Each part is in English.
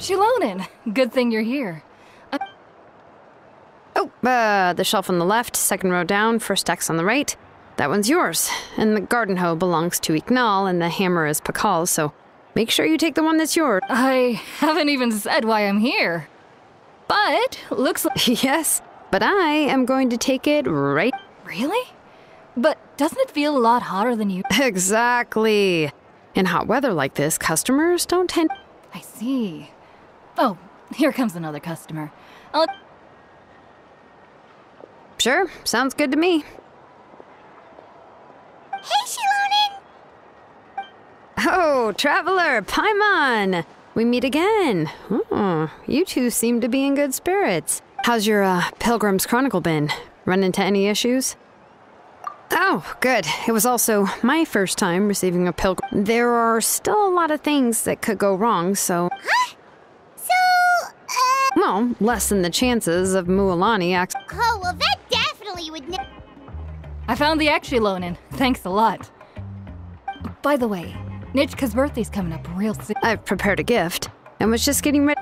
Shilonen! Good thing you're here. The shelf on the left, second row down, first X on the right. That one's yours. And the garden hoe belongs to Ignal, and the hammer is Pakal's, so make sure you take the one that's yours. I haven't even said why I'm here. But, looks like... Yes, but I am going to take it right... Really? But doesn't it feel a lot hotter than you? Exactly. In hot weather like this, customers don't tend... I see. Oh, here comes another customer. Sure, sounds good to me. Hey, Shilonen! Oh, Traveler, Paimon! We meet again. Oh, you two seem to be in good spirits. How's your, Pilgrim's Chronicle been? Run into any issues? Oh, good. It was also my first time receiving a pilgrim. There are still a lot of things that could go wrong, so... Huh? Well, less than the chances of Mualani Oh, well, that definitely would I found the Shilonen. Thanks a lot. By the way, Nichka's birthday's coming up real soon. I've prepared a gift, and was just getting ready.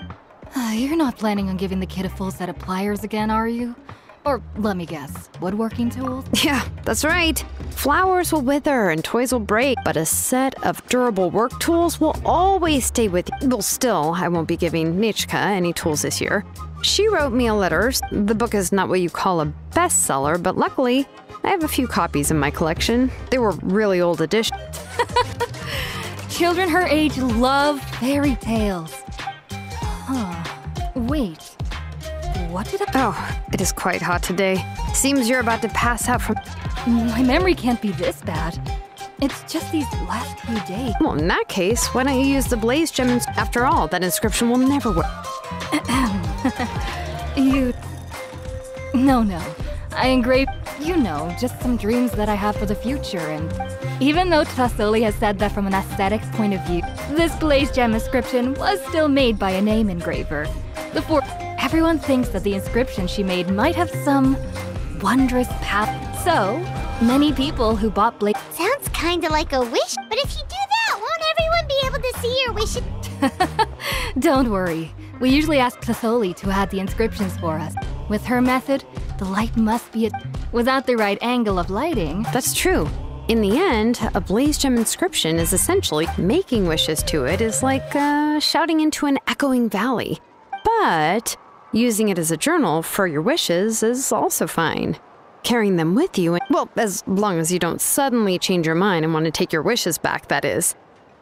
You're not planning on giving the kid a full set of pliers again, are you? Or, let me guess, woodworking tools? Yeah, that's right. Flowers will wither and toys will break, but a set of durable work tools will always stay with you. Well, still, I won't be giving Nichka any tools this year. She wrote me a letter. The book is not what you call a bestseller, but luckily, I have a few copies in my collection. They were really old editions. Children her age love fairy tales. Huh. Wait. What did I... Oh, it is quite hot today. Seems you're about to pass out from... My memory can't be this bad. It's just these last few days. Well, in that case, why don't you use the Blaze Gem? After all, that inscription will never work. You... No. I engraved, just some dreams that I have for the future, and even though Tassoli has said that from an aesthetics point of view, this Blaze Gem inscription was still made by a name engraver. Everyone thinks that the inscription she made might have some wondrous path. So, many people who bought Blaze... Sounds kinda like a wish, but if you do that, won't everyone be able to see your wishes? Don't worry. We usually ask Tassoli to add the inscriptions for us. With her method, the light must be without the right angle of lighting. That's true. In the end, a Blaze Gem inscription is essentially making wishes to it is like shouting into an echoing valley. But using it as a journal for your wishes is also fine. Carrying them with you, well, as long as you don't suddenly change your mind and want to take your wishes back, that is.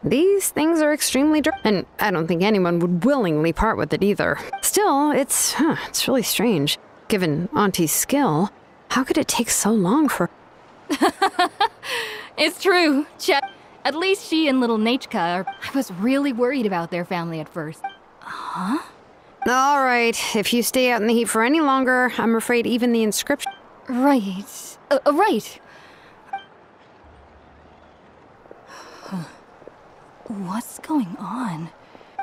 These things are extremely and I don't think anyone would willingly part with it either. Still, it's really strange. Given Auntie's skill, how could it take so long for... It's true, At least she and little Nichka are... I was really worried about their family at first. Huh? All right, if you stay out in the heat for any longer, I'm afraid even the inscription... Right. Right. What's going on?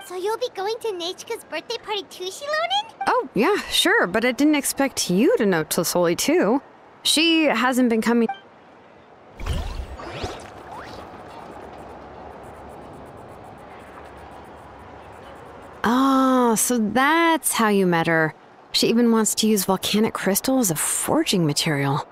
So you'll be going to Nichka's birthday party too, Shilonen? Oh, yeah, sure, but I didn't expect you to know Tassoli too. She hasn't been coming... Oh, so that's how you met her. She even wants to use volcanic crystal as a forging material.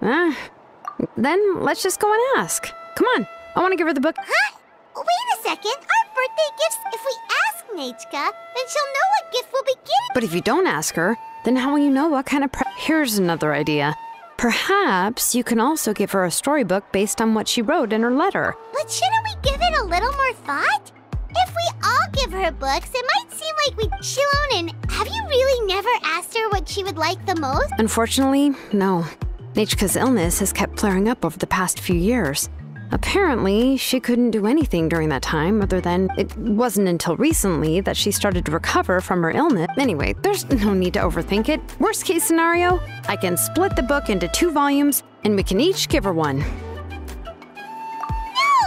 Then let's just go and ask. Come on, I want to give her the book. Huh? Wait a second, our birthday gifts, if we ask Nichka, then she'll know what gift we'll be getting. But if you don't ask her, then how will you know what kind of Here's another idea. Perhaps you can also give her a storybook based on what she wrote in her letter. But shouldn't we give it a little more thought? If we all give her books, it might seem like we... Shilonen, have you really never asked her what she would like the most? Unfortunately, no. Nichka's illness has kept flaring up over the past few years. Apparently, she couldn't do anything during that time other than it wasn't until recently that she started to recover from her illness. Anyway, there's no need to overthink it. Worst case scenario, I can split the book into 2 volumes and we can each give her one. No,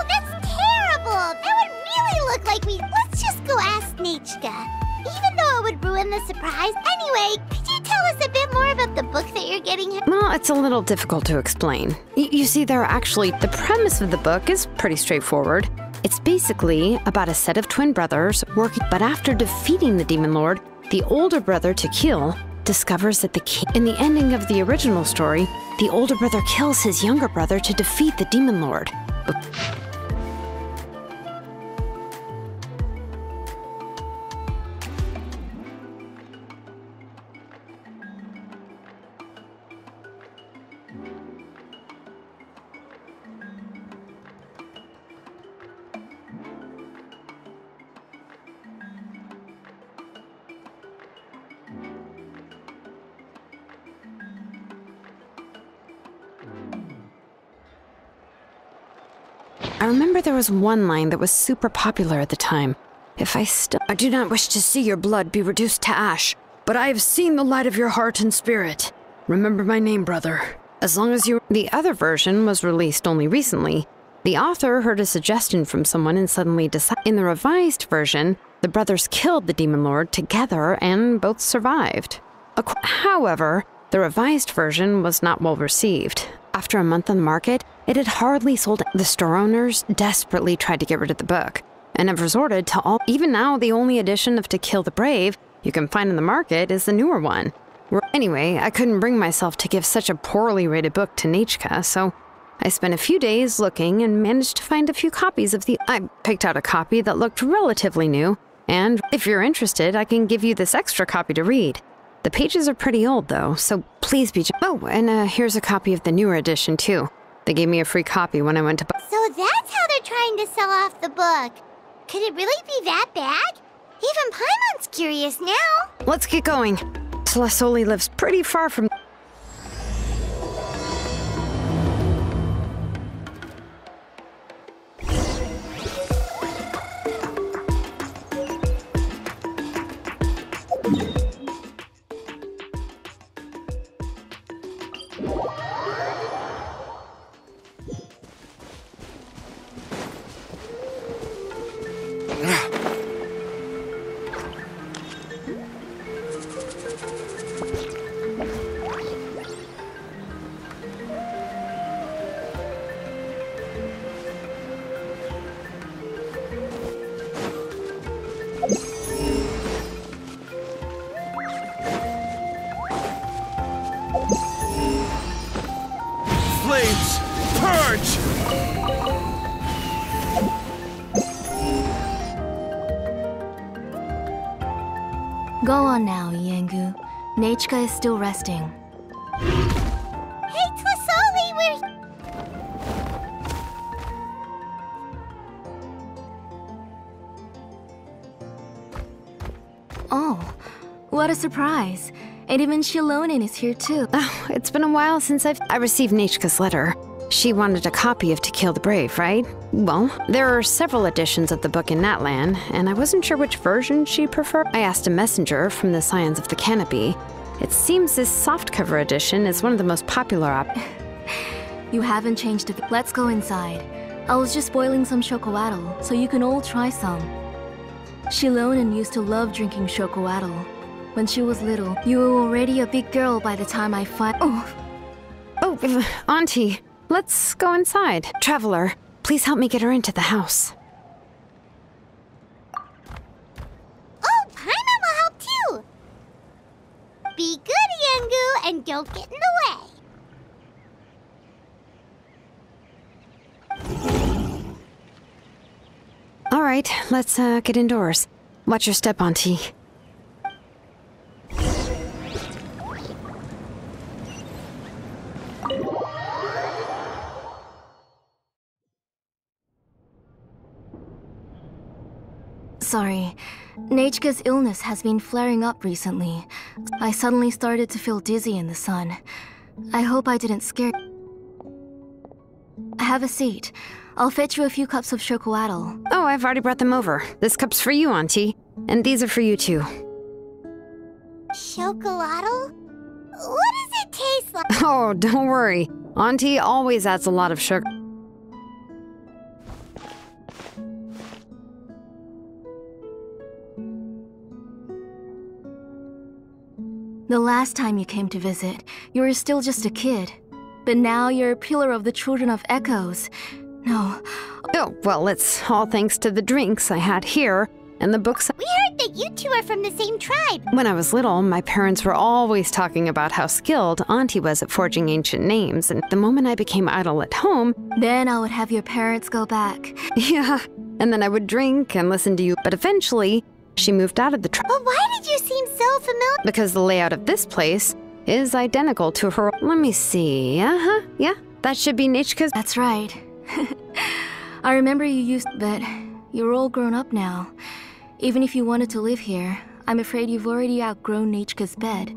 that's terrible! That would really look like we... Let's just go ask Nichka. Even though it would ruin the surprise. Anyway, could you tell us a bit more about the book that you're getting her? Well, it's a little difficult to explain. You see, the premise of the book is pretty straightforward. It's basically about a set of twin brothers working, but after defeating the Demon Lord, the older brother, Tequil, discovers that in the ending of the original story, the older brother kills his younger brother to defeat the Demon Lord. I remember there was one line that was super popular at the time. I do not wish to see your blood be reduced to ash, but I have seen the light of your heart and spirit. Remember my name, brother. As long as you... The other version was released only recently. The author heard a suggestion from someone and suddenly decided... In the revised version, the brothers killed the Demon Lord together and both survived. However, the revised version was not well received. After a month on the market, it had hardly sold. The store owners desperately tried to get rid of the book, and have resorted to all. Even now, the only edition of To Kill the Brave you can find in the market is the newer one. Anyway, I couldn't bring myself to give such a poorly rated book to Nechka, so I spent a few days looking and managed to find a few copies of the... I picked out a copy that looked relatively new, and if you're interested, I can give you this extra copy to read. The pages are pretty old, though, so please be... Oh, and here's a copy of the newer edition, too. They gave me a free copy when I went to... So that's how they're trying to sell off the book. Could it really be that bad? Even Paimon's curious now. Let's get going. Tlasoli lives pretty far from... Flames, purge! Go on now, Yengu. Nechka is still resting. Hey, Tlasoli, we're... Oh, what a surprise. And even Shilonen is here too. Oh, it's been a while since I received Nechka's letter. She wanted a copy of To Kill the Brave, right? Well, there are several editions of the book in Natlan, and I wasn't sure which version she preferred. I asked a messenger from the Scions of the Canopy. It seems this softcover edition is one of the most popular You haven't changed it. Let's go inside. I was just boiling some chocolatl, so you can all try some. Shilonen used to love drinking chocolatl. When she was little, you were already a big girl by the time I Oh, Auntie, let's go inside. Traveler, please help me get her into the house. Oh, Paimon will help too. Be good, Yengu, and don't get in the way. All right, let's get indoors. Watch your step, Auntie. Sorry. Nechka's illness has been flaring up recently. I suddenly started to feel dizzy in the sun. I hope I didn't scare... Have a seat. I'll fetch you a few cups of chocolatl. Oh, I've already brought them over. This cup's for you, Auntie. And these are for you, too. Chocolatl? What does it taste like? Oh, don't worry. Auntie always adds a lot of sugar. The last time you came to visit, you were still just a kid. But now you're a pillar of the Children of Echoes. No. Oh, well, it's all thanks to the drinks I had here and the books. We heard that you two are from the same tribe. When I was little, my parents were always talking about how skilled Auntie was at forging ancient names, and the moment I became idle at home, Then I would have your parents go back. yeah, and then I would drink and listen to you. But eventually, she moved out of the tribe But why did you seem so familiar? because the layout of this place is identical to her. Let me see. Yeah, that should be Nichka's. That's right. I remember you used, but you're all grown up now. Even if you wanted to live here, I'm afraid you've already outgrown Nichka's bed.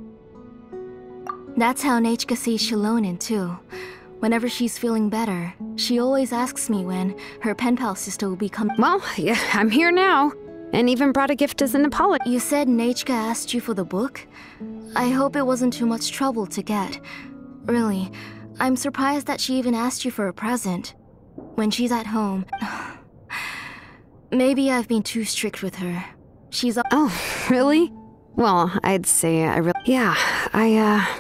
That's how Nichka sees Shilonen too. Whenever she's feeling better, she always asks me when her pen pal sister will be coming. Well, yeah, I'm here now, and even brought a gift as an apology. You said Nichka asked you for the book? I hope it wasn't too much trouble to get. Really, I'm surprised that she even asked you for a present. When she's at home... Maybe I've been too strict with her. She's... Oh, really? Well, I'd say I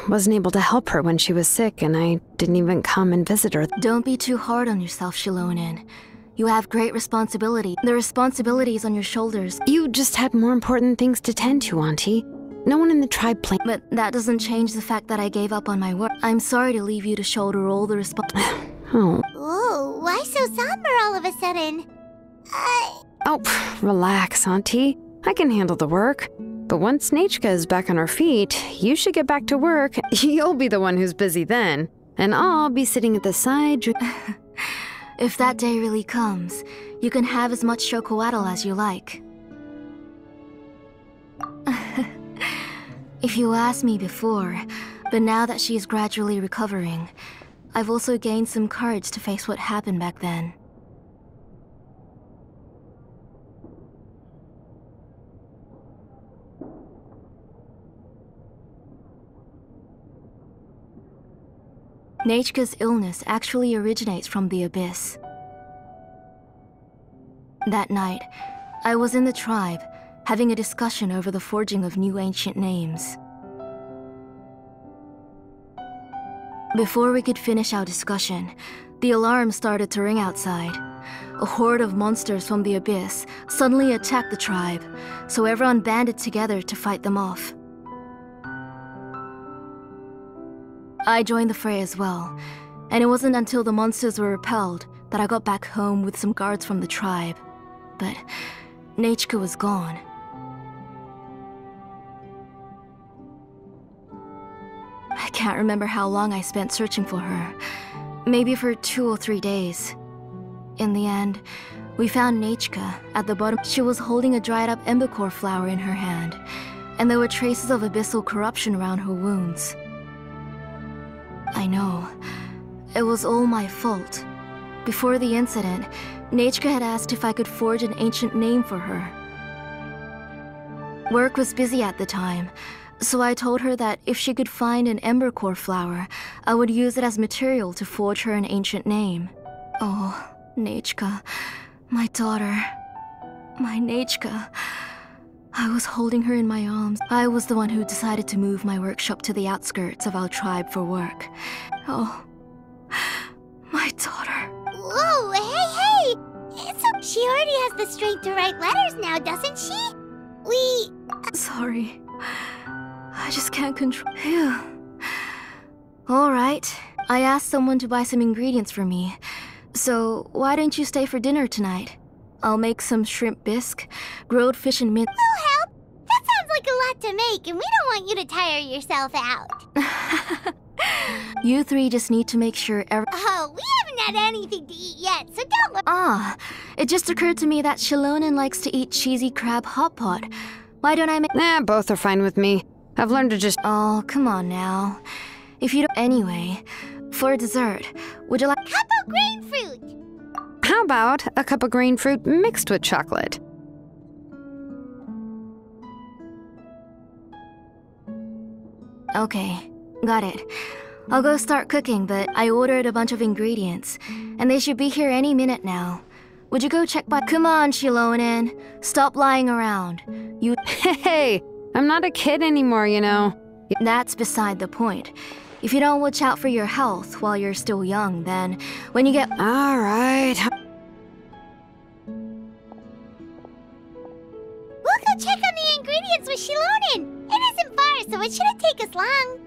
wasn't able to help her when she was sick, and I didn't even come and visit her. Don't be too hard on yourself, Shilonen. You have great responsibility. The responsibilities on your shoulders. You just had more important things to tend to, Auntie. No one in the tribe But that doesn't change the fact that I gave up on my work. I'm sorry to leave you to shoulder all the Oh. Whoa, why so somber all of a sudden? Oh, relax, Auntie. I can handle the work. But once Nichka is back on her feet, you should get back to work. You'll be the one who's busy then. And I'll be sitting at the side. If that day really comes, you can have as much chocolatl as you like. If you asked me before, but now that she's gradually recovering, I've also gained some courage to face what happened back then. Nichka's illness actually originates from the abyss. That night, I was in the tribe, having a discussion over the forging of new ancient names. Before we could finish our discussion, the alarm started to ring outside. A horde of monsters from the abyss suddenly attacked the tribe, so everyone banded together to fight them off. I joined the fray as well, and it wasn't until the monsters were repelled that I got back home with some guards from the tribe. But Nichka was gone. I can't remember how long I spent searching for her. Maybe for 2 or 3 days. In the end, we found Nichka at the bottom. She was holding a dried up embercore flower in her hand, and there were traces of abyssal corruption around her wounds. I know. It was all my fault. Before the incident, Nichka had asked if I could forge an ancient name for her. Work was busy at the time, so I told her that if she could find an embercore flower, I would use it as material to forge her an ancient name. Oh, Nichka, my daughter, my Nichka. I was holding her in my arms. I was the one who decided to move my workshop to the outskirts of our tribe for work. Oh, my daughter. Whoa, hey! She already has the strength to write letters now, doesn't she? Sorry. I just can't control... Phew. All right. I asked someone to buy some ingredients for me. So, why don't you stay for dinner tonight? I'll make some shrimp bisque, grilled fish and mint... We'll help. That sounds like a lot to make, and we don't want you to tire yourself out. You three just need to make sure Oh, we haven't had anything to eat yet, so don't worry. Ah, it just occurred to me that Shilonen likes to eat cheesy crab hot pot. Why don't I make... Both are fine with me. I've learned to just... Oh, come on now. If you don't... Anyway, for dessert, would you like... Cup of grain fruit. How about a cup of green fruit mixed with chocolate? Okay, got it. I'll go start cooking, but I ordered a bunch of ingredients, and they should be here any minute now. Would you go check by... Come on, Shilonen. Stop lying around. You... Hey, I'm not a kid anymore, you know. That's beside the point. If you don't watch out for your health while you're still young, then when you get... All right. We'll go check on the ingredients with Shilonen. It isn't far, so it shouldn't take us long.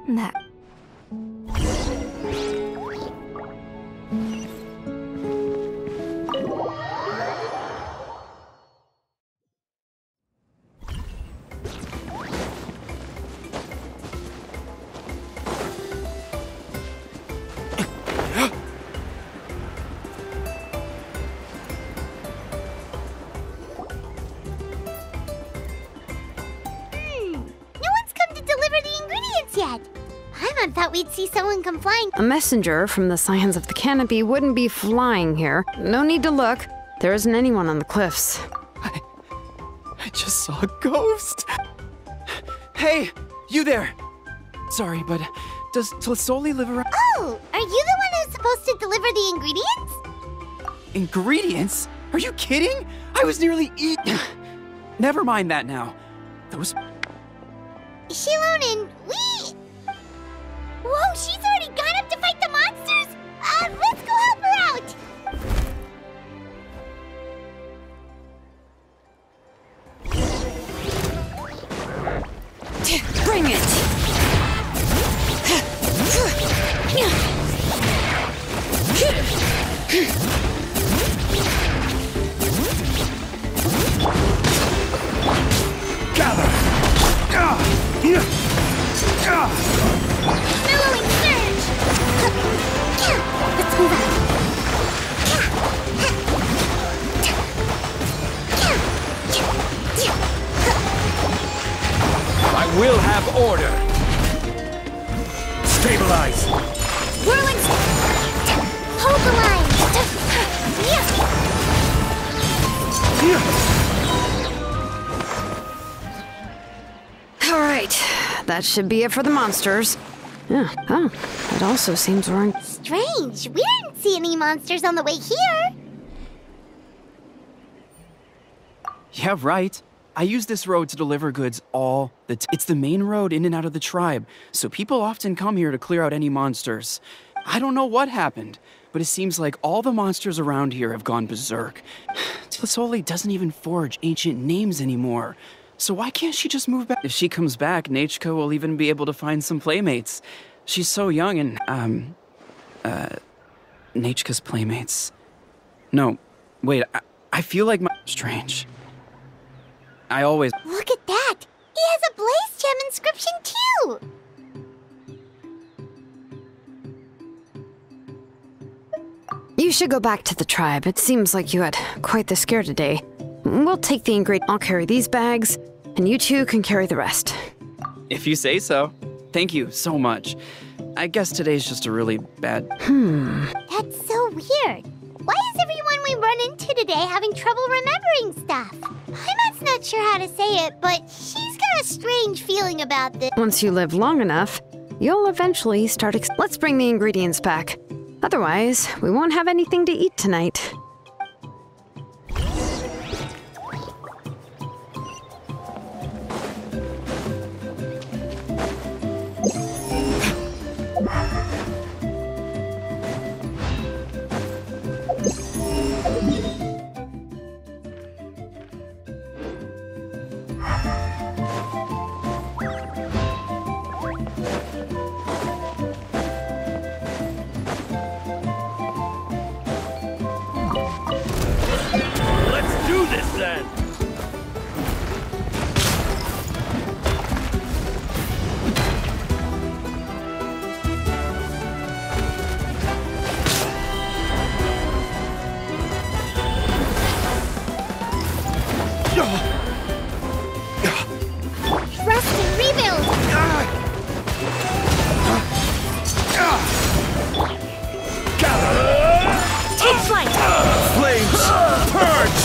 That... Yet. Paimon thought we'd see someone come flying. A messenger from the Scions of the Canopy wouldn't be flying here. No need to look. There isn't anyone on the cliffs. I just saw a ghost. Hey, you there. Sorry, but does Tlisoli live around? Oh, are you the one who's supposed to deliver the ingredients? Ingredients? Are you kidding? I was nearly Never mind that now. Those... Shilonen, we... Whoa, she's already gone up to fight the monsters? Let's go help her out! Bring it! Gather! Billowing surge! Let's move out. I will have order. Stabilize. Whirling... Hold the line! All right, that should be it for the monsters. Yeah, oh, it also seems wrong. Strange, we didn't see any monsters on the way here. Yeah, right. I use this road to deliver goods all the time. It's the main road in and out of the tribe, so people often come here to clear out any monsters. I don't know what happened, but it seems like all the monsters around here have gone berserk. Tlisoli doesn't even forge ancient names anymore. So why can't she just move back? If she comes back, Nachka will even be able to find some playmates. She's so young and, Nachka's playmates. No, wait, I feel like strange. I always... Look at that! He has a Blaze Gem inscription too! You should go back to the tribe. It seems like you had quite the scare today. We'll take the ingredient. I'll carry these bags, and you two can carry the rest. If you say so. Thank you so much. I guess today's just a really bad... That's so weird. Why is everyone we run into today having trouble remembering stuff? Paimon's not sure how to say it, but she's got a strange feeling about this. Once you live long enough, you'll eventually start... Let's bring the ingredients back. Otherwise, we won't have anything to eat tonight. Let's do this then! Rest and rebuild! Gather! Take flight! Flames! Purge!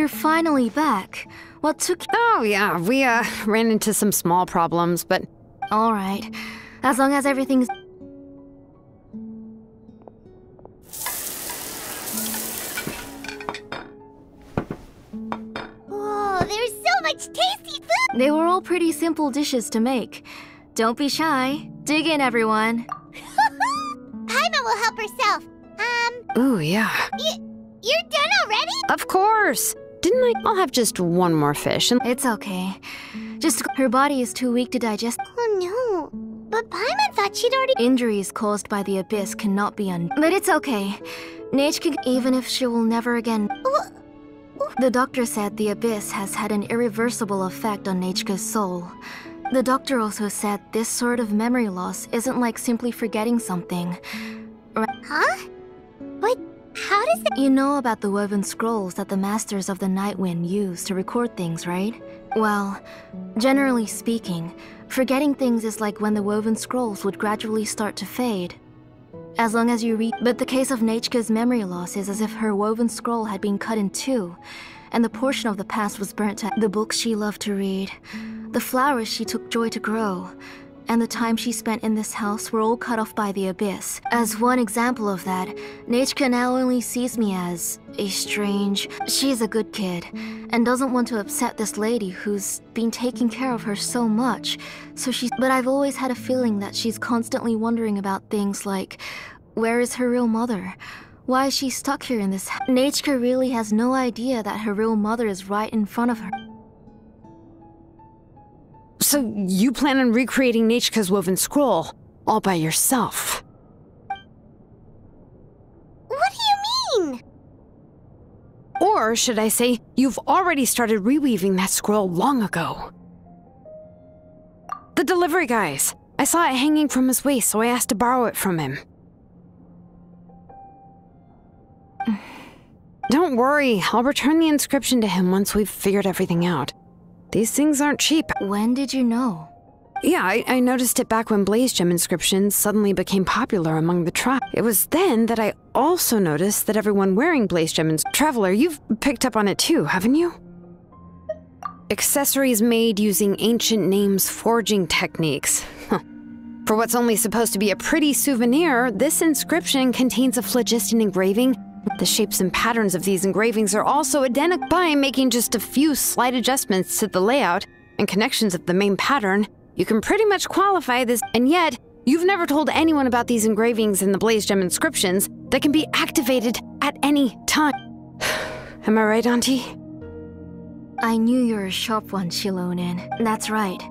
You're finally back. What took you? Oh, yeah, we, ran into some small problems, but... Alright. As long as everything's... Whoa, there's so much tasty food! They were all pretty simple dishes to make. Don't be shy. Dig in, everyone. Paimon will help herself. Ooh, yeah. You're done already? Of course! Didn't I? I'll have just one more fish and... It's okay. Just her body is too weak to digest. Oh no. But Paimon thought she'd already... Injuries caused by the abyss cannot be undone. But it's okay. Neitchka, even if she will never again... The doctor said the abyss has had an irreversible effect on Neitchka's soul. The doctor also said this sort of memory loss isn't like simply forgetting something. Huh? But how does that... You know about the woven scrolls that the Masters of the Night Wind use to record things, right? Well, generally speaking, forgetting things is like when the woven scrolls would gradually start to fade. As long as you read... But the case of Neitchka's memory loss is as if her woven scroll had been cut in two, and the portion of the past was burnt to the books she loved to read, the flowers she took joy to grow, and the time she spent in this house were all cut off by the abyss. As one example of that, Neitchka now only sees me as a strange... She's a good kid, and doesn't want to upset this lady who's been taking care of her so much, so she's... But I've always had a feeling that she's constantly wondering about things like, where is her real mother? Why is she stuck here in this house? Neitchka really has no idea that her real mother is right in front of her. So you plan on recreating Neitchka's woven scroll all by yourself? What do you mean? Or should I say, you've already started reweaving that scroll long ago. The delivery guys. I saw it hanging from his waist, so I asked to borrow it from him. Don't worry, I'll return the inscription to him once we've figured everything out. These things aren't cheap. When did you know? Yeah, I noticed it back when blaze gem inscriptions suddenly became popular among the tribe. It was then that I also noticed that everyone wearing blaze gem Traveler, you've picked up on it too, haven't you? Accessories made using ancient names forging techniques. For what's only supposed to be a pretty souvenir, this inscription contains a phlogiston engraving. The shapes and patterns of these engravings are also identical. By making just a few slight adjustments to the layout and connections of the main pattern, you can pretty much qualify this, and yet, you've never told anyone about these engravings in the blaze gem inscriptions that can be activated at any time. Am I right, Auntie? I knew you're a sharp one, Shilonin. That's right.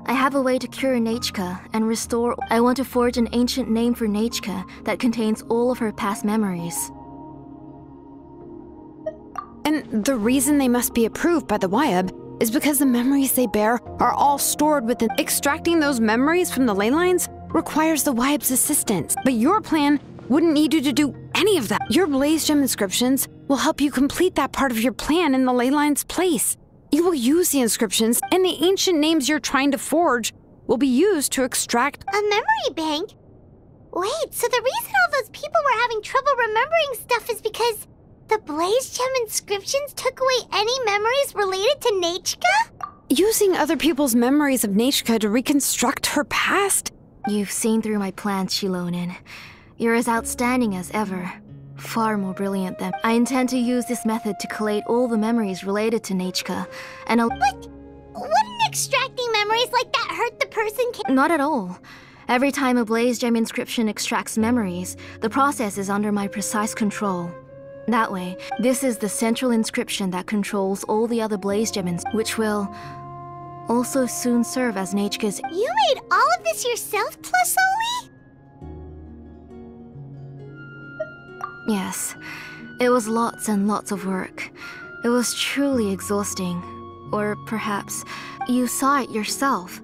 I have a way to cure Neitchka and restore... I want to forge an ancient name for Neitchka that contains all of her past memories. And the reason they must be approved by the Wyab is because the memories they bear are all stored within... Extracting those memories from the ley lines requires the Wyab's assistance, but your plan wouldn't need you to do any of that. Your blaze gem inscriptions will help you complete that part of your plan in the ley line's place. You will use the inscriptions, and the ancient names you're trying to forge will be used to extract... A memory bank? Wait, so the reason all those people were having trouble remembering stuff is because the blaze gem inscriptions took away any memories related to Neitchka? Using other people's memories of Neitchka to reconstruct her past? You've seen through my plans, Shilonin. You're as outstanding as ever. Far more brilliant than... I intend to use this method to collate all the memories related to Neitchka, and I'll... But wouldn't extracting memories like that hurt the person? Not at all. Every time a blaze gem inscription extracts memories, the process is under my precise control. That way, this is the central inscription that controls all the other blaze gem which will also soon serve as Neitchka's... You made all of this yourself, Tlasoli? Yes, it was lots and lots of work. It was truly exhausting. Or perhaps you saw it yourself.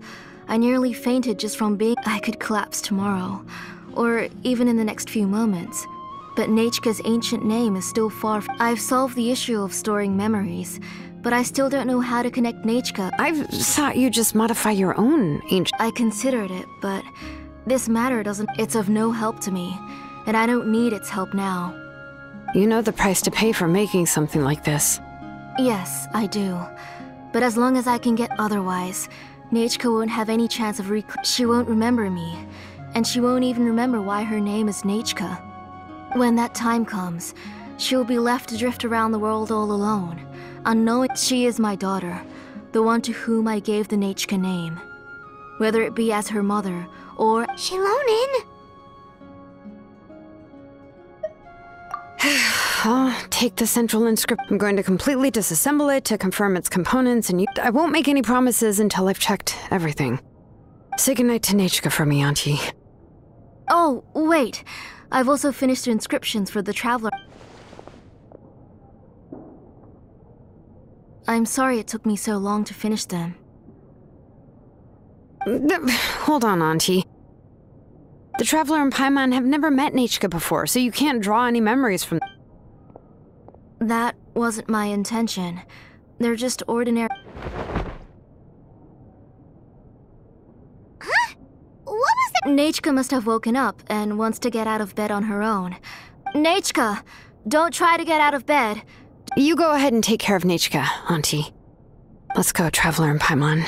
I nearly fainted just from being... I could collapse tomorrow, or even in the next few moments. But Neitchka's ancient name is still far... I've solved the issue of storing memories, but I still don't know how to connect Neitchka. I've thought you just modify your own ancient... I considered it, but this matter doesn't... It's of no help to me, and I don't need its help now. You know the price to pay for making something like this. Yes, I do. But as long as I can get otherwise, Nechka won't have any chance of she won't remember me. And she won't even remember why her name is Nechka. When that time comes, she'll be left to drift around the world all alone, unknowing she is my daughter, the one to whom I gave the Nechka name. Whether it be as her mother, or... Shilonin! I'll take the central inscription. I'm going to completely disassemble it to confirm its components, and I won't make any promises until I've checked everything. Say goodnight to Nechka for me, Auntie. Oh, wait. I've also finished the inscriptions for the Traveler. I'm sorry it took me so long to finish them. Hold on, Auntie. The Traveler and Paimon have never met Nechka before, so you can't draw any memories from... That wasn't my intention. They're just ordinary... Huh? What was that? Nechka must have woken up and wants to get out of bed on her own. Nechka! Don't try to get out of bed. You go ahead and take care of Nechka, Auntie. Let's go, Traveler and Paimon.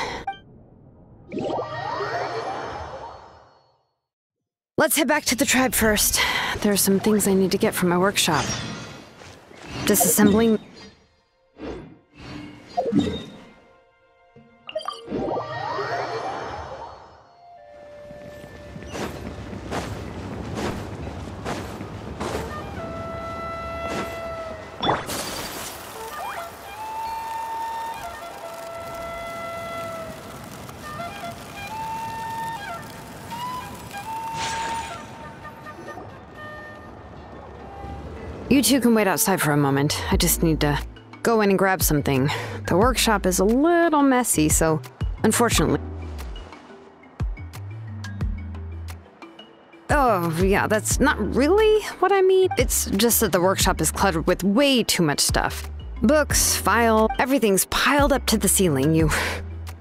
Let's head back to the tribe first. There are some things I need to get from my workshop. Disassembling... You two can wait outside for a moment. I just need to go in and grab something. The workshop is a little messy, so unfortunately... Oh, yeah, that's not really what I mean. It's just that the workshop is cluttered with way too much stuff. Books, files, everything's piled up to the ceiling. You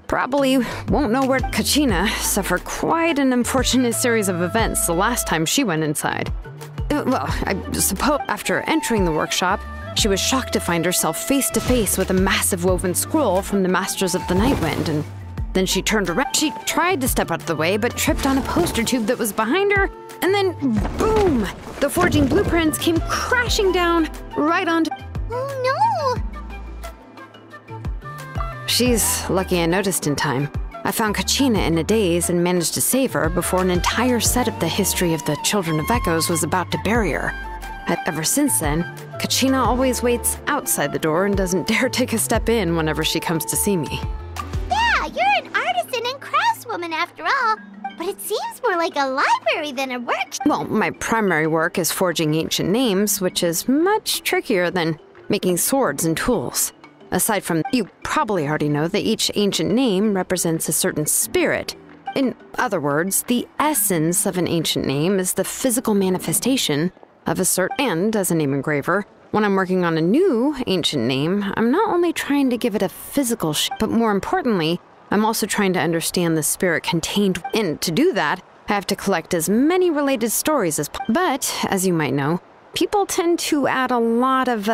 probably won't know where Kachina suffered quite an unfortunate series of events the last time she went inside. Well, I suppose after entering the workshop, she was shocked to find herself face to face with a massive woven scroll from the Masters of the Night Wind, and then she turned around. She tried to step out of the way, but tripped on a poster tube that was behind her, and then, boom! The forging blueprints came crashing down right onto... Oh no! She's lucky I noticed in time. I found Kachina in a daze and managed to save her before an entire set of the history of the Children of Echoes was about to bury her. Ever since then, Kachina always waits outside the door and doesn't dare take a step in whenever she comes to see me. Yeah, you're an artisan and craftswoman after all. But it seems more like a library than a workshop. Well, my primary work is forging ancient names, which is much trickier than making swords and tools. Aside from, you probably already know that each ancient name represents a certain spirit. In other words, the essence of an ancient name is the physical manifestation of a certain... And as a name engraver, when I'm working on a new ancient name, I'm not only trying to give it a physical shape, but more importantly, I'm also trying to understand the spirit contained. And to do that, I have to collect as many related stories as possible. But, as you might know, people tend to add a lot of,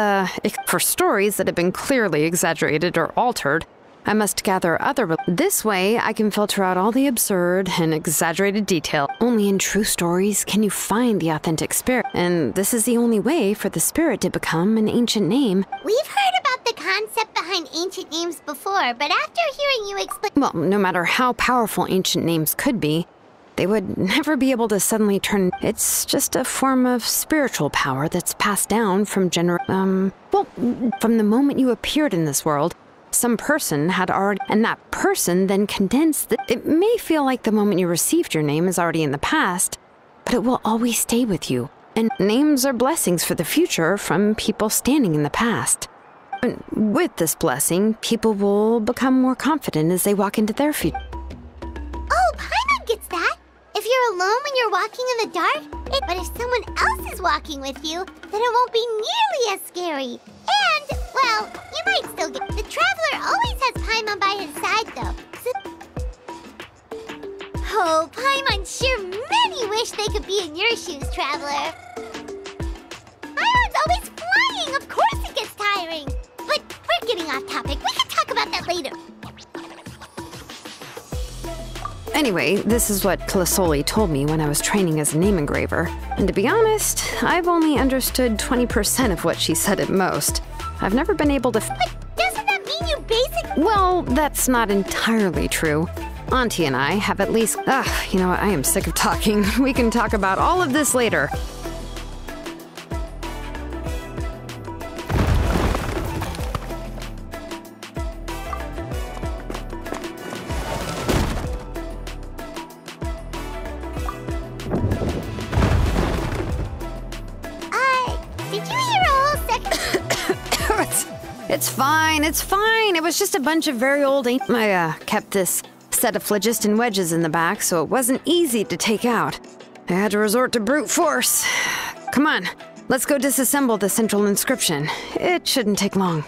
for stories that have been clearly exaggerated or altered, I must gather other... This way, I can filter out all the absurd and exaggerated detail. Only in true stories can you find the authentic spirit, and this is the only way for the spirit to become an ancient name. We've heard about the concept behind ancient names before, but after hearing you explain... Well, no matter how powerful ancient names could be, they would never be able to suddenly turn... It's just a form of spiritual power that's passed down from from the moment you appeared in this world, some person had already... And that person then condensed... It may feel like the moment you received your name is already in the past, but it will always stay with you. And names are blessings for the future from people standing in the past. And with this blessing, people will become more confident as they walk into their future. Oh, Paimon gets that. If you're alone when you're walking in the dark, but if someone else is walking with you, then it won't be nearly as scary. And, well, you might still get... The Traveler always has Paimon by his side, though. Oh, Paimon sure many wish they could be in your shoes, Traveler. Paimon's always flying. Of course it gets tiring. But we're getting Anyway, this is what Tlisoli told me when I was training as a name engraver. And to be honest, I've only understood 20% of what she said at most. I've never been able to But doesn't that mean you basically... Well, that's not entirely true. Auntie and I have at least... you know what? I am sick of talking. We can talk about all of this later. Did you hear a whole second? It's fine, it's fine. It was just a bunch of very old ink. I kept this set of phlogiston wedges in the back, so it wasn't easy to take out. I had to resort to brute force. Come on, let's go disassemble the central inscription. It shouldn't take long.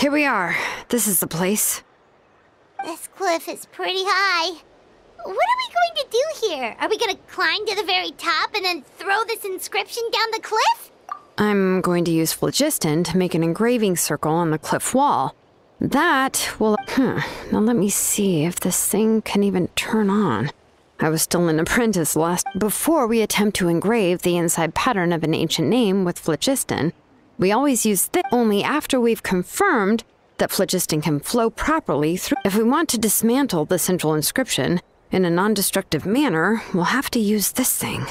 Here we are. This is the place. This cliff is pretty high. What are we going to do here? Are we going to climb to the very top and then throw this inscription down the cliff? I'm going to use phlogiston to make an engraving circle on the cliff wall. That will... Now let me see if this thing can even turn on. I was still an apprentice before we attempt to engrave the inside pattern of an ancient name with phlogiston. We always use this only after we've confirmed that phlogiston can flow properly through. If we want to dismantle the central inscription in a non-destructive manner, we'll have to use this thing.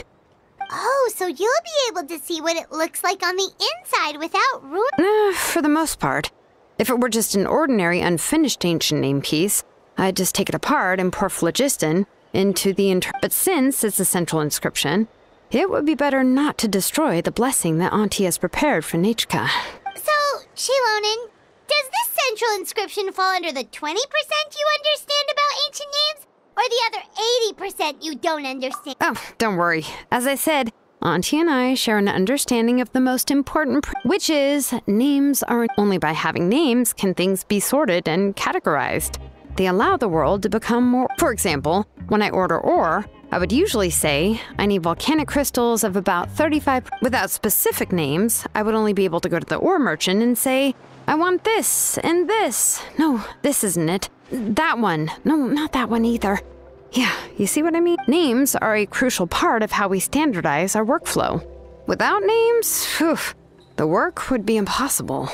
Oh, so you'll be able to see what it looks like on the inside without ruin... For the most part. If it were just an ordinary unfinished ancient name piece, I'd just take it apart and pour phlogiston into the But since it's a central inscription, it would be better not to destroy the blessing that Auntie has prepared for Nechka. So, Shilonen, does this central inscription fall under the 20% you understand about ancient names? Or the other 80% you don't understand? Oh, don't worry. As I said, Auntie and I share an understanding of the most important, which is names aren't only by having names can things be sorted and categorized. They allow the world to become more... For example, when I order ore, I would usually say, I need volcanic crystals of about 35... Without specific names, I would only be able to go to the ore merchant and say, I want this and this. No, this isn't it. That one. No, not that one either. Yeah, you see what I mean? Names are a crucial part of how we standardize our workflow. Without names, the work would be impossible.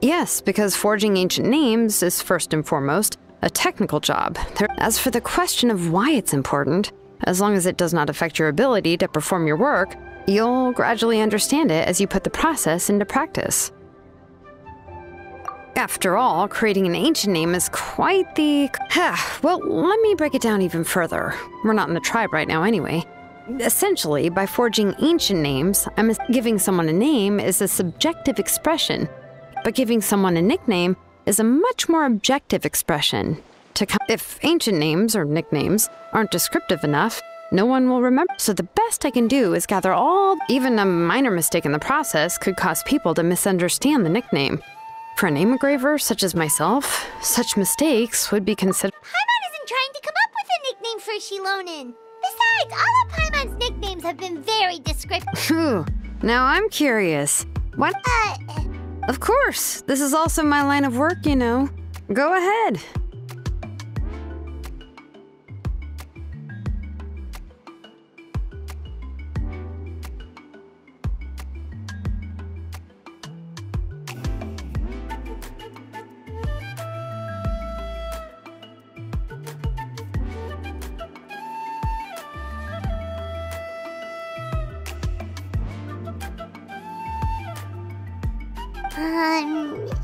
Yes, because forging ancient names is first and foremost a technical job. As for the question of why it's important, as long as it does not affect your ability to perform your work, you'll gradually understand it as you put the process into practice. After all, creating an ancient name is quite the... Well, let me break it down even further. We're not in the tribe right now anyway. Essentially, by forging ancient names, giving someone a name is a subjective expression, but giving someone a nickname is a much more objective expression. If ancient names or nicknames aren't descriptive enough, no one will remember. So the best I can do is gather all... Even a minor mistake in the process could cause people to misunderstand the nickname. For a name engraver such as myself, such mistakes would be considered... Paimon isn't trying to come up with a nickname for Shilonen. Besides, all of Paimon's nicknames have been very descriptive. Phew, now I'm curious. What? Of course, this is also my line of work, you know. Go ahead.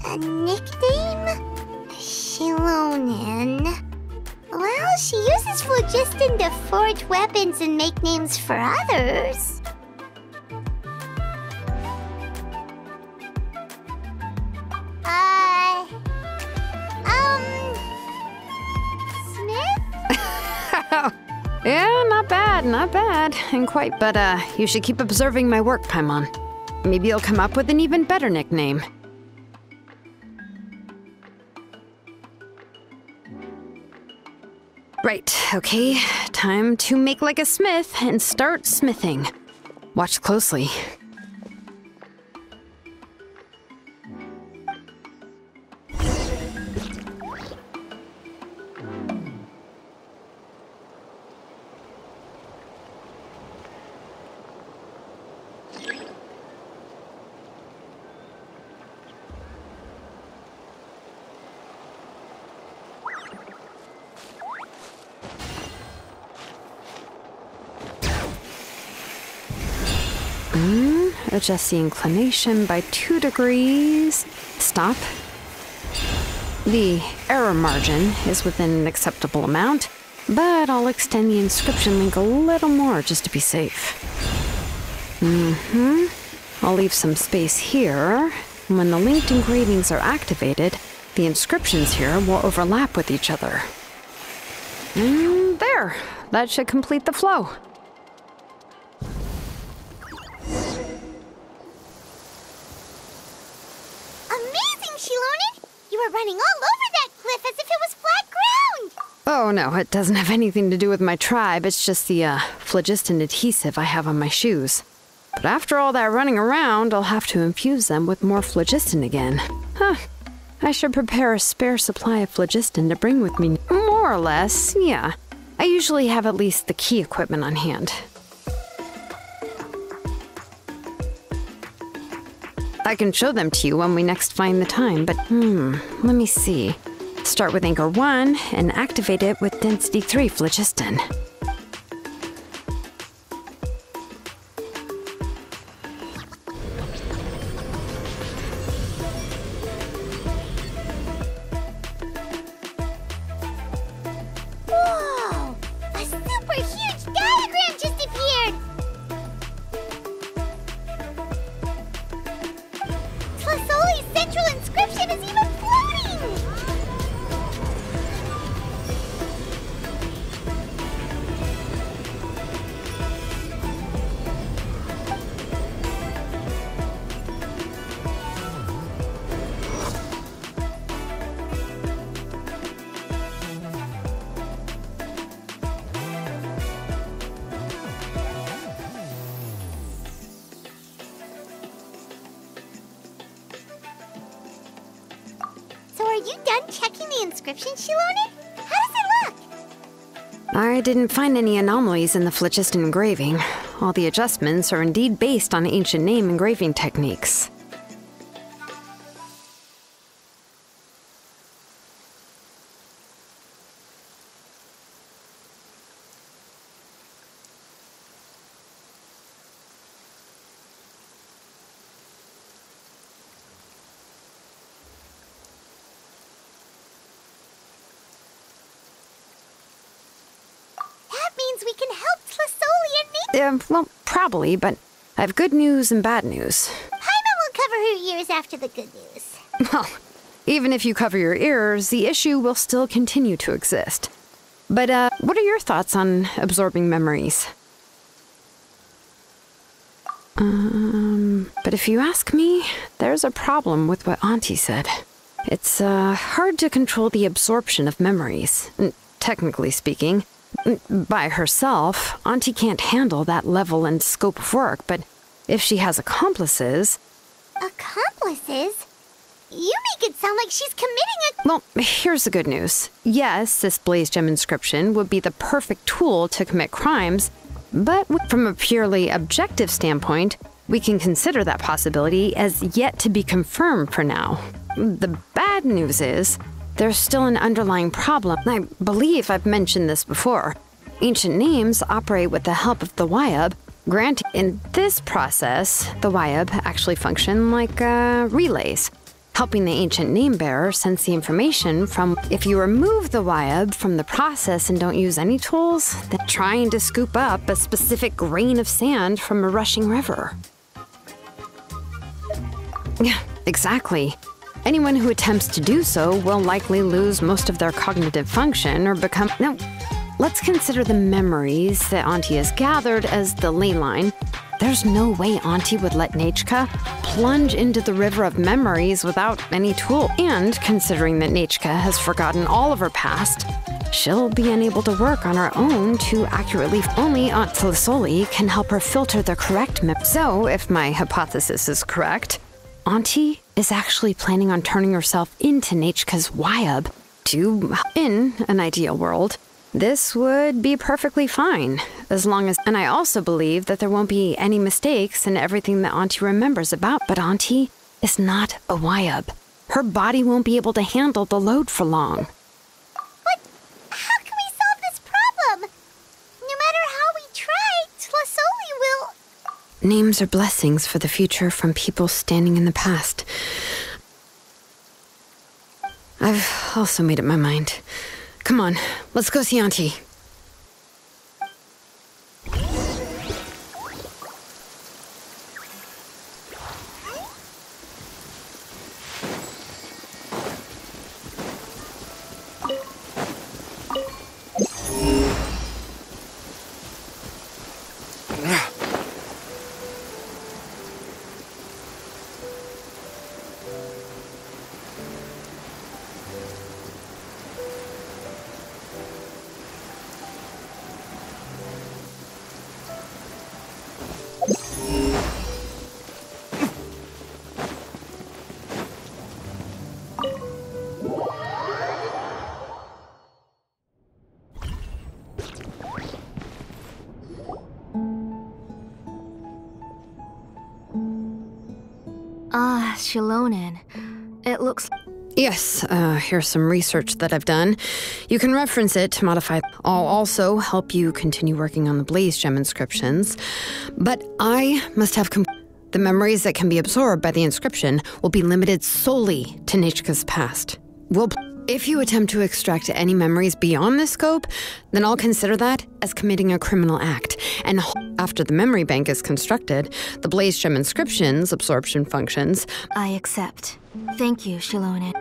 A nickname? Shilonen. Well, she uses phlogiston to forge weapons and make names for others. Smith? Yeah, not bad. not bad, and quite, but you should keep observing my work, Paimon. Maybe you'll come up with an even better nickname. Right, okay, time to make like a smith and start smithing. Watch closely. Adjust the inclination by 2 degrees. Stop. The error margin is within an acceptable amount, but I'll extend the inscription link a little more just to be safe. I'll leave some space here. When the linked engravings are activated, the inscriptions here will overlap with each other. There! That should complete the flow. You were running all over that cliff as if it was flat ground! Oh no, it doesn't have anything to do with my tribe. It's just the phlogiston adhesive I have on my shoes. But after all that running around, I'll have to infuse them with more phlogiston again. I should prepare a spare supply of phlogiston to bring with me. More or less, yeah. I usually have at least the key equipment on hand. I can show them to you when we next find the time, but let me see. Start with Anchor 1 and activate it with Density 3 phlogiston. Whoa! A super huge diagram just appeared! Tlasoli's central inscription is even floating! So are you done checking the inscription she loaned? How does it look? I didn't find any anomalies in the phlogiston engraving. All the adjustments are indeed based on ancient name engraving techniques. That means we can help Tlasoli and me. Well, probably, but I have good news and bad news. Paimon will cover her ears after the good news. Well, even if you cover your ears, the issue will still continue to exist. But, what are your thoughts on absorbing memories? But if you ask me, there's a problem with what Auntie said. It's, hard to control the absorption of memories. Technically speaking, by herself, Auntie can't handle that level and scope of work, but if she has accomplices... Accomplices? You make it sound like she's committing a... Well, here's the good news. Yes, this blaze gem inscription would be the perfect tool to commit crimes, but from a purely objective standpoint, we can consider that possibility as yet to be confirmed for now. The bad news is, there's still an underlying problem. I believe I've mentioned this before. Ancient names operate with the help of the Wyub. Granted, in this process, the Wyub actually function like relays, helping the ancient name bearer sense the information from... If you remove the Wyub from the process and don't use any tools, then trying to scoop up a specific grain of sand from a rushing river. Yeah, exactly. Anyone who attempts to do so will likely lose most of their cognitive function or become... No, let's consider the memories that Auntie has gathered as the ley line. There's no way Auntie would let Nechka plunge into the river of memories without any tool. And considering that Nechka has forgotten all of her past, she'll be unable to work on her own to accurately. Only Aunt Tlisoli can help her filter the correct So, if my hypothesis is correct, Auntie is actually planning on turning herself into Nechka's Wyab to, in an ideal world, this would be perfectly fine, as long as... And I also believe that there won't be any mistakes in everything that Auntie remembers about. But Auntie is not a Wyab. Her body won't be able to handle the load for long. But how can we solve this problem? No matter how we try, Tlisoli will... Names are blessings for the future from people standing in the past. I've also made up my mind. Come on, let's go see Auntie. Ah, Shilonen. It looks... Yes, here's some research that I've done. You can reference it to modify. I'll also help you continue working on the Blaze Gem inscriptions. But I must have the memories that can be absorbed by the inscription will be limited solely to Nechka's past. If you attempt to extract any memories beyond this scope, then I'll consider that as committing a criminal act. And after the memory bank is constructed, the Blaze Gem inscriptions, absorption functions... I accept. Thank you, Shilonen.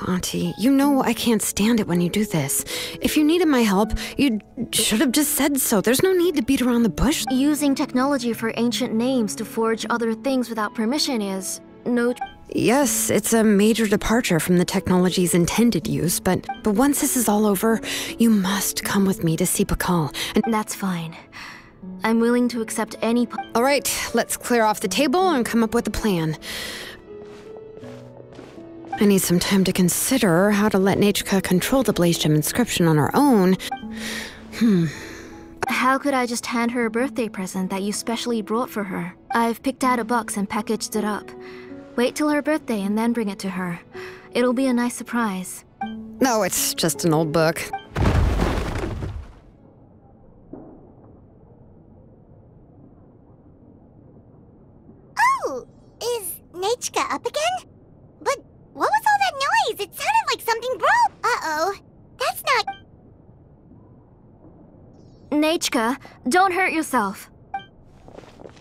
Auntie, you know I can't stand it when you do this. If you needed my help, you should have just said so. There's no need to beat around the bush. Using technology for ancient names to forge other things without permission is... no... Yes, it's a major departure from the technology's intended use, but once this is all over, you must come with me to see Pakal. And that's fine. I'm willing to accept any... All right, let's clear off the table and come up with a plan. I need some time to consider how to let Nechka control the Blaze Gem inscription on her own. How could I just hand her a birthday present that you specially brought for her? I've picked out a box and packaged it up. Wait till her birthday and then bring it to her. It'll be a nice surprise. No, it's just an old book. Oh, is Nechka up again? But what was all that noise? It sounded like something broke. Uh-oh, that's not... Nechka, don't hurt yourself.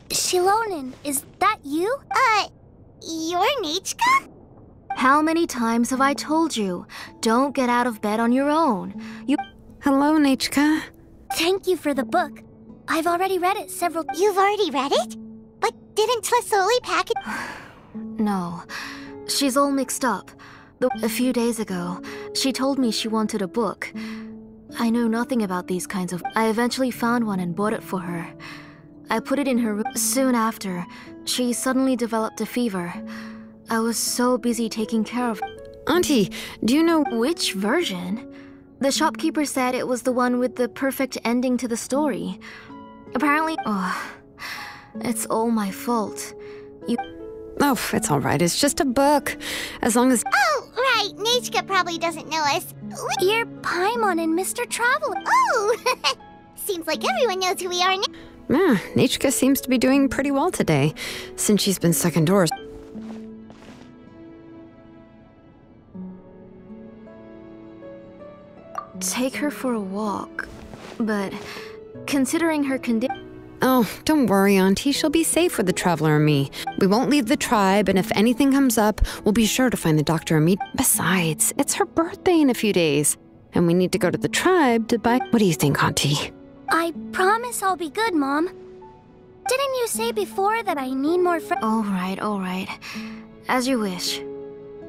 Shilonen, is that you? You're Nechka? How many times have I told you? Don't get out of bed on your own. Hello, Nechka. Thank you for the book. I've already read it several... You've already read it? But didn't Tlisoli pack it? No. She's all mixed up. A few days ago, she told me she wanted a book. I know nothing about these kinds of... I eventually found one and bought it for her. I put it in her room. Soon after, she suddenly developed a fever. I was so busy taking care of... Auntie, do you know... Which version? The shopkeeper said it was the one with the perfect ending to the story. Apparently... Oh, it's all my fault. Oh, it's all right. It's just a book. As long as... Oh, right. Nechka probably doesn't know us. You're Paimon and Mr. Traveler. Oh! Seems like everyone knows who we are now. Yeah, Nechka seems to be doing pretty well today, since she's been stuck indoors. Take her for a walk. But considering her condition... Oh, don't worry, Auntie. She'll be safe with the Traveler and me. We won't leave the tribe, and if anything comes up, we'll be sure to find the doctor and me. Besides, it's her birthday in a few days. And we need to go to the tribe to buy... What do you think, Auntie? I promise I'll be good, Mom. Didn't you say before that I need more friends? All right. As you wish.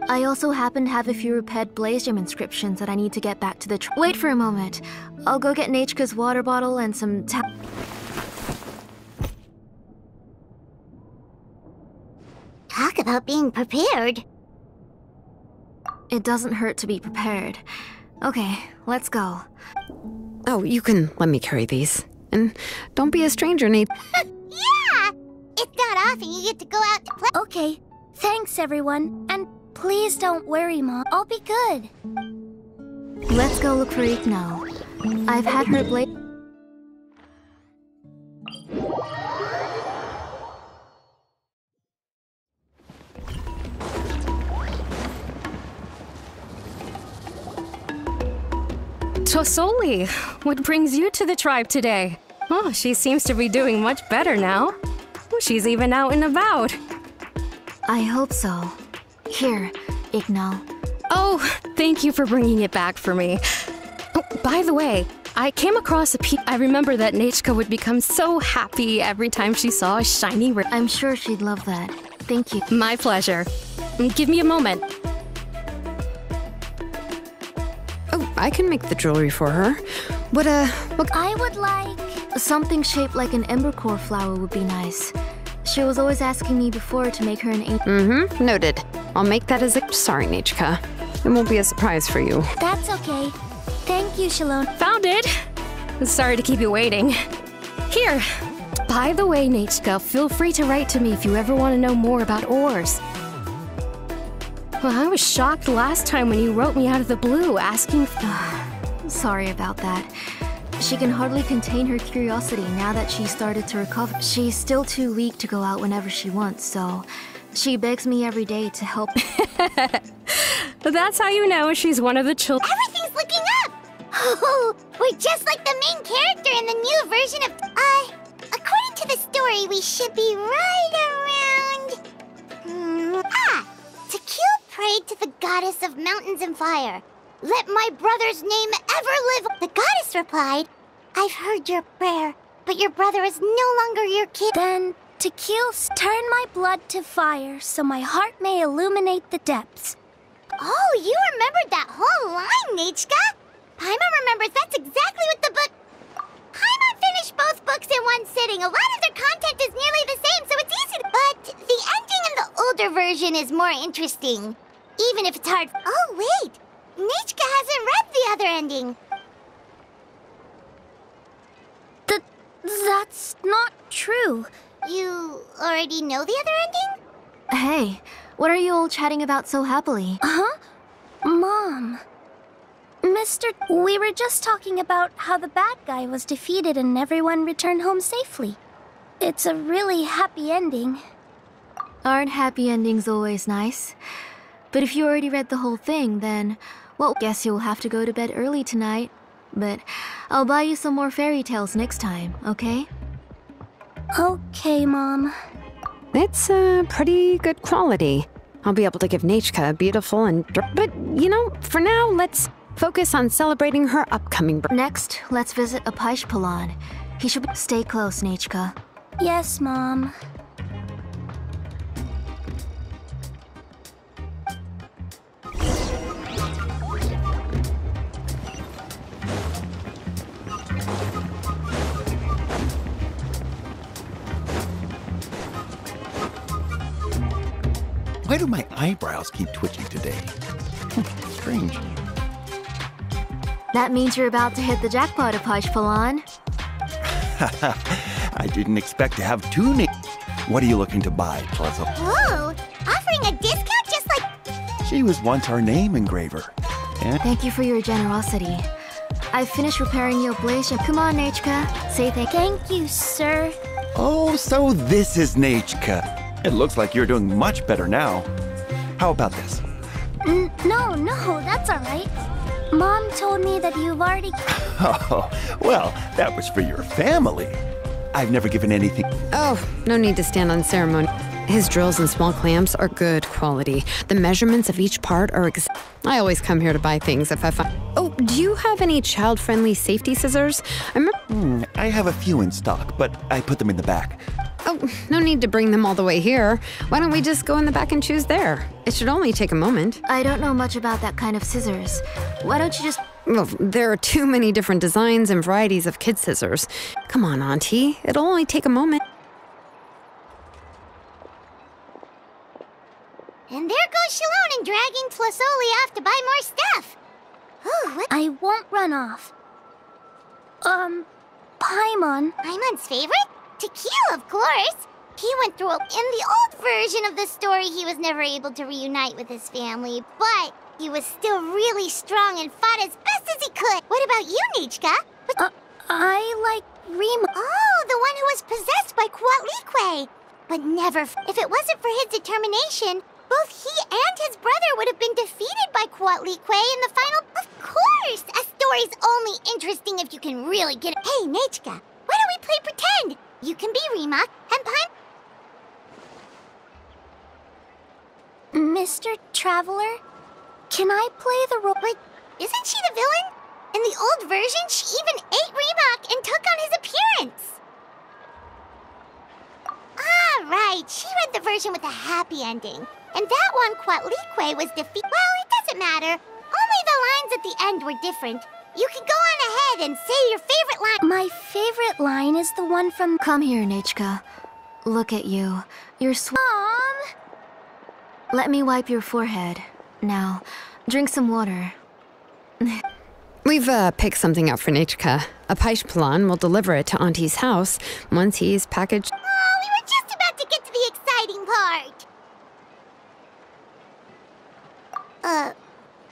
I also happen to have a few repaired Blaze Gem inscriptions that I need to get back to the Wait for a moment. I'll go get Nachka's water bottle and some Talk about being prepared. It doesn't hurt to be prepared. Okay, let's go. Oh, you can let me carry these. And don't be a stranger, Nate. Yeah! It's not often you get to go out to play. Okay, thanks everyone. And please don't worry, Mom. I'll be good. Let's go look for Eek now. I've had her blade. Tosoli, what brings you to the tribe today? Oh, she seems to be doing much better now. She's even out and about. I hope so. Here, Ignal. Oh, thank you for bringing it back for me. Oh, by the way, I came across I remember that Nachka would become so happy every time she saw a shiny I'm sure she'd love that. Thank you. My pleasure. Give me a moment. Oh, I can make the jewelry for her. What I would like... Something shaped like an embercore flower would be nice. She was always asking me before to make her an Mm-hmm, noted. I'll make that as a... Sorry, Nachka. It won't be a surprise for you. That's okay. Thank you, Shalon. Found it! Sorry to keep you waiting. Here. By the way, Nachka, feel free to write to me if you ever want to know more about ores. Well, I was shocked last time when you wrote me out of the blue asking... Sorry about that. She can hardly contain her curiosity now that she started to recover. She's still too weak to go out whenever she wants, so she begs me every day to help. That's how you know she's one of the children. Everything's looking up! Oh, we're just like the main character in the new version of... according to the story, we should be right around... Tequil prayed to the goddess of mountains and fire. Let my brother's name ever live. The goddess replied, I've heard your prayer, but your brother is no longer your kid. Then Tequil, turn my blood to fire so my heart may illuminate the depths. Oh, you remembered that whole line, Nachka. Paimon remembers that's exactly what the book... Paimon finished both books in one sitting. A lot of their content is nearly the same, so it's easy to... But the ending in the older version is more interesting. Even if it's hard... Oh, wait. Nachka hasn't read the other ending. That's not true. You already know the other ending? Hey, what are you all chatting about so happily? Huh? Mom. We were just talking about how the bad guy was defeated and everyone returned home safely. It's a really happy ending. Aren't happy endings always nice? But if you already read the whole thing, then... Well, guess you'll have to go to bed early tonight. But I'll buy you some more fairy tales next time, okay? Okay, Mom. It's pretty good quality. I'll be able to give Nachka a beautiful and... But, you know, for now, let's focus on celebrating her upcoming birthday. Next, let's visit Apaish. He should stay close, Nachka. Yes, Mom. Why do my eyebrows keep twitching today? Strange. That means you're about to hit the jackpot, Apaish. I didn't expect to have two names. What are you looking to buy, Pleasant? Whoa! Offering a discount just like... She was once our name engraver. Thank you for your generosity. I finished repairing your blaze. Come on, Nachka. Say thank you, sir. Oh, so this is Nachka. It looks like you're doing much better now. How about this? No, that's all right. Mom told me that you've already... Oh, well, that was for your family. I've never given anything... Oh, no need to stand on ceremony. His drills and small clamps are good quality. The measurements of each part are I always come here to buy things if I find... Oh, do you have any child-friendly safety scissors? I have a few in stock, but I put them in the back. Oh, no need to bring them all the way here. Why don't we just go in the back and choose there? It should only take a moment. I don't know much about that kind of scissors. Why don't you just... Well, there are too many different designs and varieties of kid scissors. Come on, Auntie. It'll only take a moment. And there goes Shalon dragging Tlasoli off to buy more stuff. Ooh, what? I won't run off. Paimon. Paimon's favorite? Tequila, of course. He went through in the old version of the story, he was never able to reunite with his family, but he was still really strong and fought as best as he could. What about you, Nichka? I like Rima. Oh, the one who was possessed by Quatlique. But never, if it wasn't for his determination, both he and his brother would have been defeated by Quatlique in the final... Of course! A story's only interesting if you can really get it. Hey, Nichka, why don't we play pretend? You can be Rima, and Mr. Traveler, can I play the role? But isn't she the villain? In the old version, she even ate Remak and took on his appearance. Ah, right. She read the version with a happy ending. And that one, Quatlique was defeated. Well, it doesn't matter. Only the lines at the end were different. You can go on ahead and say your favorite line. My favorite line is the one from... Come here, Nichka. Look at you. You're Mom! Let me wipe your forehead. Now, drink some water. We've picked something out for Nichka. A Paishpalan will deliver it to Auntie's house once he's packaged. Oh, we were just about to get to the exciting part.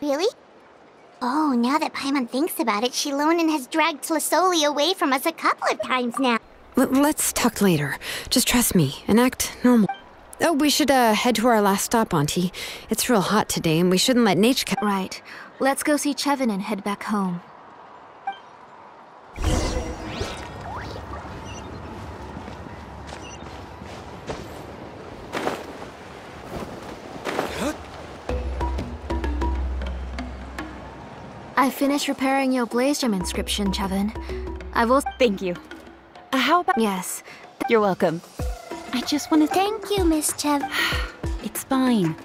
Really? Oh, now that Paimon thinks about it, Shilonen has dragged Tlasoli away from us a couple of times now. Let's talk later. Just trust me and act normal. Oh, we should head to our last stop, Auntie. It's real hot today, and we shouldn't let Nichka... Right. Let's go see Chevin and head back home. I finished repairing your blaze gem inscription, Chevin. I will... Thank you. How about... Yes. You're welcome. I just want to... Thank you, Miss Chev. It's fine.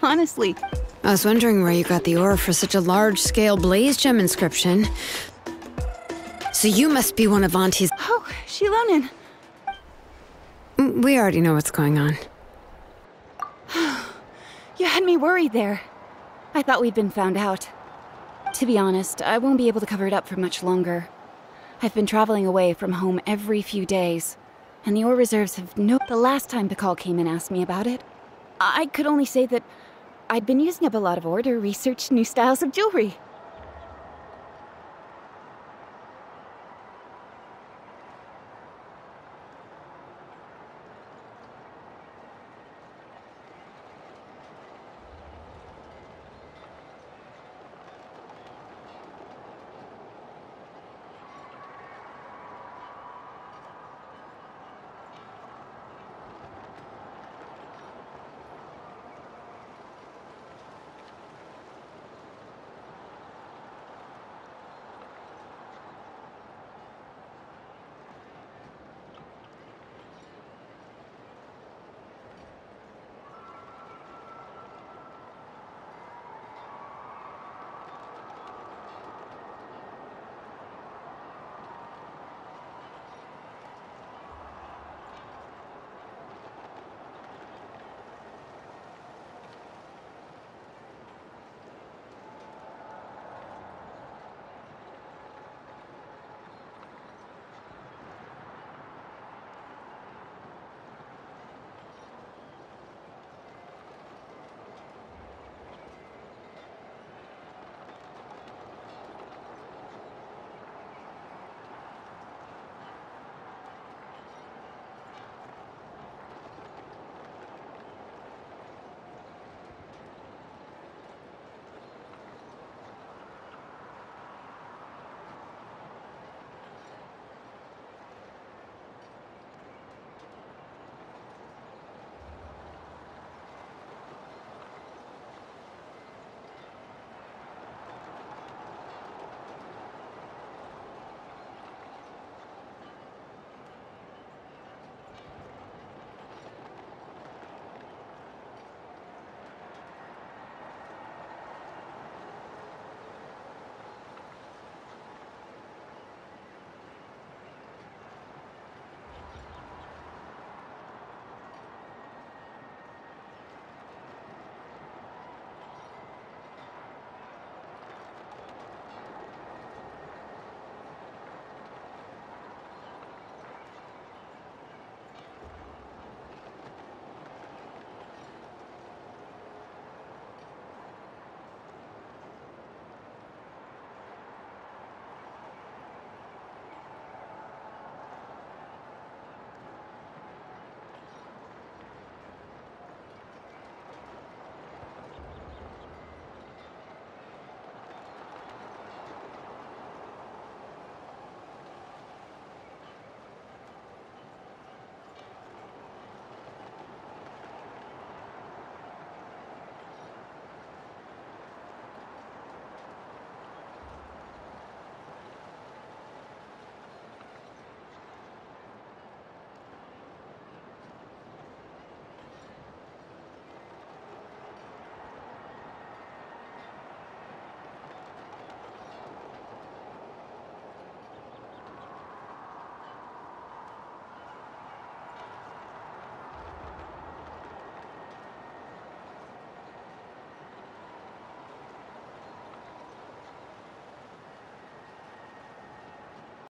Honestly. I was wondering where you got the ore for such a large-scale blaze gem inscription. So you must be one of Auntie's... Oh, Shilonen. We already know what's going on. You had me worried there. I thought we'd been found out. To be honest, I won't be able to cover it up for much longer. I've been traveling away from home every few days, and the ore reserves have The last time Pakal came and asked me about it, I could only say that I'd been using up a lot of ore to research new styles of jewelry.